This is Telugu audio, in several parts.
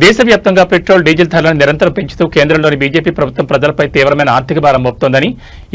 దేశవ్యాప్తంగా పెట్రోల్ డీజిల్ ధరలను నిరంతరం పెంచుతూ కేంద్రంలోని బీజేపీ ప్రభుత్వం ప్రజలపై తీవ్రమైన ఆర్థిక భారం మోపుతోందని,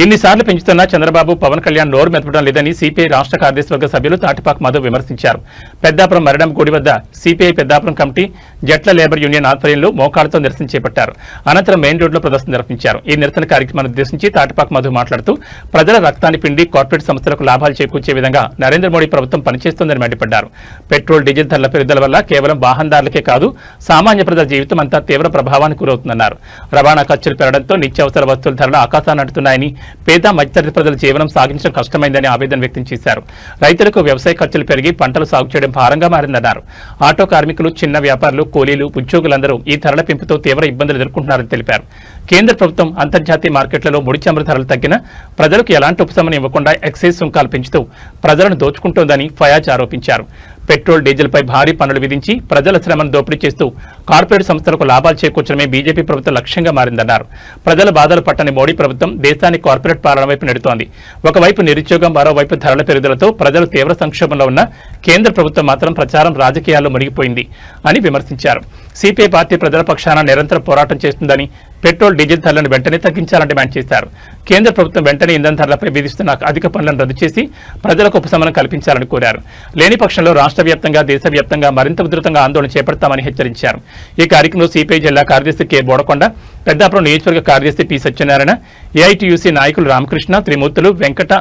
ఇన్నిసార్లు పెంచుతున్నా చంద్రబాబు, పవన్ కళ్యాణ్ నోరు మెదపడం లేదని సిపిఐ రాష్ట్ర కార్యదర్శివర్గ సభ్యులు తాటిపాక మధు విమర్శించారు. పెద్దాపురం మరణం గుడి వద్ద సిపిఐ పెద్దాపురం కమిటీ, జట్ల లేబర్ యూనియన్ ఆధ్వర్యంలో మోకాళ్లతో నిరసన చేపట్టారు. అనంతరం మెయిన్ రోడ్లో ప్రదర్శన నిర్వహించారు. ఈ నిరసన కార్యక్రమాన్ని ఉద్దేశించి తాటిపాక మధు మాట్లాడుతూ ప్రజల రక్తాన్ని పిండి కార్పొరేట్ సంస్థలకు లాభాలు చేకూర్చే విధంగా నరేంద్ర మోడీ ప్రభుత్వం పనిచేస్తోందని మండిపడ్డారు. పెట్రోల్ డీజిల్ ధరల పెరుగుదల వల్ల కేవలం వాహనదారులకే కాదు, సామాన్య ప్రజల జీవితం అంతా తీవ్ర ప్రభావానికి గురవుతుందన్నారు. రవాణా ఖర్చులు పెరగడంతో నిత్యావసర వస్తువుల ధరలు ఆకాశాన్ని అంటున్నాయని, పేద మధ్యతరగతి ప్రజల జీవనం సాగించడం కష్టమైందని ఆవేదన వ్యక్తం చేశారు. రైతులకు వ్యవసాయ ఖర్చులు పెరిగి పంటలు సాగు చేయడం భారంగా మారిందన్నారు. ఆటో కార్మికులు, చిన్న వ్యాపారులు, కూలీలు, ఉద్యోగులందరూ ఈ ధరల పెంపుతో తీవ్ర ఇబ్బందులు ఎదుర్కొంటున్నారని తెలిపారు. కేంద్ర ప్రభుత్వం అంతర్జాతీయ మార్కెట్లలో ముడి చమురు ధరలు తగ్గినా ప్రజలకు ఎలాంటి ఉపశమనం ఇవ్వకుండా ఎక్సైజ్ సుంకాలు పెంచుతూ ప్రజలను దోచుకుంటోందని ఫయాజ్ ఆరోపించారు. పెట్రోల్, డీజిల్పై భారీ పన్నులు విధించి ప్రజల శ్రమను దోపిడీ చేస్తూ కార్పొరేట్ సంస్థలకు లాభాలు చేకూర్చడమే బీజేపీ ప్రభుత్వం లక్ష్యంగా మారిందన్నారు. ప్రజల బాధలు పట్టని మోడీ ప్రభుత్వం దేశాన్ని కార్పొరేట్ పాలన వైపు నెడుతోంది. ఒకవైపు నిరుద్యోగం, మరోవైపు ధరల పెరుగుదలతో ప్రజలు తీవ్ర సంక్షోభంలో ఉన్న కేంద్ర ప్రభుత్వం మాత్రం ప్రచారం, రాజకీయాల్లో మునిగిపోయింది అని విమర్శించారు. సిపిఐ పార్టీ ప్రజల పక్షాన నిరంతరం పోరాటం చేస్తుందని, పెట్రోల్, డీజిల్ ధరలను వెంటనే తగ్గించాలని డిమాండ్ చేశారు. కేంద్ర ప్రభుత్వం వెంటనే ఇంధన ధరలపై విధిస్తున్న అధిక పన్నులను రద్దు చేసి ప్రజలకు ఉపశమనం కల్పించాలని కోరారు. లేని పక్షంలో రాష్ట్ర వ్యాప్తంగా, దేశవ్యాప్తంగా మరింత ఉధృతంగా ఆందోళన చేపడతామని హెచ్చరించారు. ఈ కార్యక్రమంలో సిపిఐ జిల్లా కార్యదర్శి కె బోడకొండ, పెద్దాపురం నియోజకవర్గ కార్యదర్శి పి సత్యనారాయణ, ఏఐటియుసి నాయకులు రామకృష్ణ, త్రిమూర్తులు, వెంకట,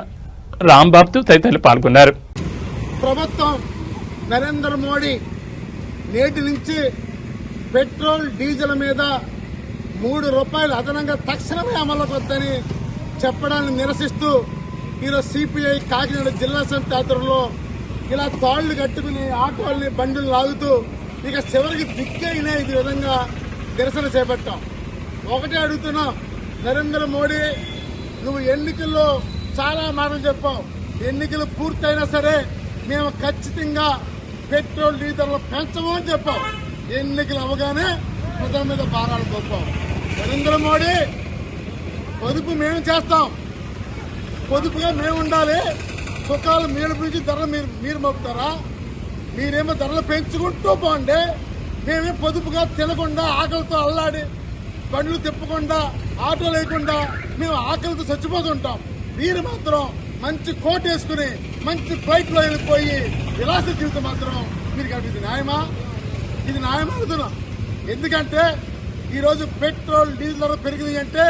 రాంబాబు తదితరులు పాల్గొన్నారు. ప్రభుత్వం నరేంద్ర మోడీ నేటి నుంచి పెట్రోల్, డీజిల్ మీద ₹3 అదనంగా తక్షణమే అమలుకు వద్దని చెప్పడాన్ని నిరసిస్తూ ఈరోజు సిపిఐ కాకినాడ జిల్లా సమితి ఆధ్వర్యంలో ఇలా తాళ్లు కట్టుకుని ఆటోల్ని, బండులు లాగుతూ ఇక చివరికి దిక్కైనా ఈ విధంగా నిరసన చేపట్టాం. ఒకటే అడుగుతున్నాం, నరేంద్ర మోడీ, నువ్వు ఎన్నికల్లో చాలా మాటలు చెప్పావు. ఎన్నికలు పూర్తయినా సరే మేము ఖచ్చితంగా పెట్రోల్, డీజిల్ పెంచము అని చెప్పావు. ఎన్నికలు అవగానే ప్రజల మీద భారాలు గొప్పాం. నరేంద్ర మోడీ, పొదుపు మేము చేస్తాం, పొదుపుగా మేము ఉండాలి. సుఖాలు మీరు పిలిచి ధరలు మీరు మోపుతారా? మీరేమో ధరలు పెంచుకుంటూ పోండి. మేమే పొదుపుగా తినకుండా, ఆకలితో అల్లాడి, బండ్లు తిప్పకుండా, ఆటో లేకుండా మేము ఆకలితో చచ్చిపోతుంటాం. మీరు మాత్రం మంచి కోట్ వేసుకుని మంచి ఫ్లైట్లో వెళ్ళిపోయి విలాస జీవితం మాత్రం మీరు ఇది న్యాయమా? ఇది న్యాయమా అడుగుతున్నాం. ఎందుకంటే ఈరోజు పెట్రోల్, డీజిల్ ధర పెరిగింది అంటే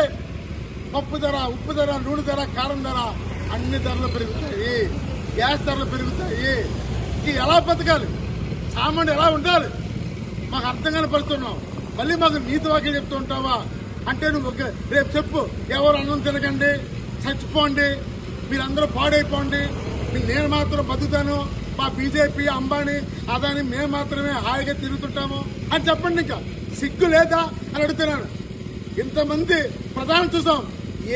పప్పు ధర, ఉప్పు ధర, నూనె ధర, కారం ధర, అన్ని ధరలు పెరుగుతాయి. గ్యాస్ ధరలు పెరుగుతాయి. ఇది ఎలా బతకాలి? సామాన్యుడు ఎలా ఉండాలి? మాకు అర్థం కాని పడుతున్నాం. మళ్ళీ మాకు నీతి వాక్యం చెప్తూ ఉంటావా అంటే నువ్వు రేపు చెప్పు, ఎవరు అన్నం తినకండి, చచ్చిపోండి, మీరందరూ పాడైపోండి, నేను మాత్రం బతుకుతాను, మా బీజేపీ, అంబానీ, అదాని మేము మాత్రమే హాయిగా తిరుగుతుంటాము అని చెప్పండి. ఇంకా సిగ్గు లేదా అని అడుగుతున్నాను. ఇంతమంది ప్రధాని చూసాం,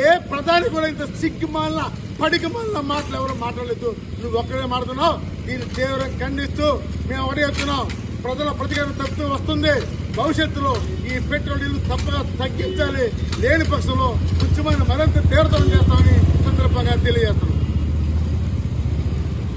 ఏ ప్రధాని కూడా ఇంత సిగ్గు మాలిన, పడికి మాలిన మాటలు ఎవరు మాట్లాడలేదు. నువ్వు ఒక్కడే మాట్లాడుతున్నావు. దీన్ని తీవ్రంగా ఖండిస్తూ మేము ఒకటే చెప్తున్నాం, ప్రజల ప్రతిఘటన తప్పుతూ వస్తుంది. భవిష్యత్తులో ఈ పెట్రోల్, డీజిల్ తప్పగా తగ్గించాలి. లేని పక్షంలో ఉద్యమాన్ని మరింత తీవ్రతరం చేస్తామని సందర్భంగా తెలియజేస్తున్నాం.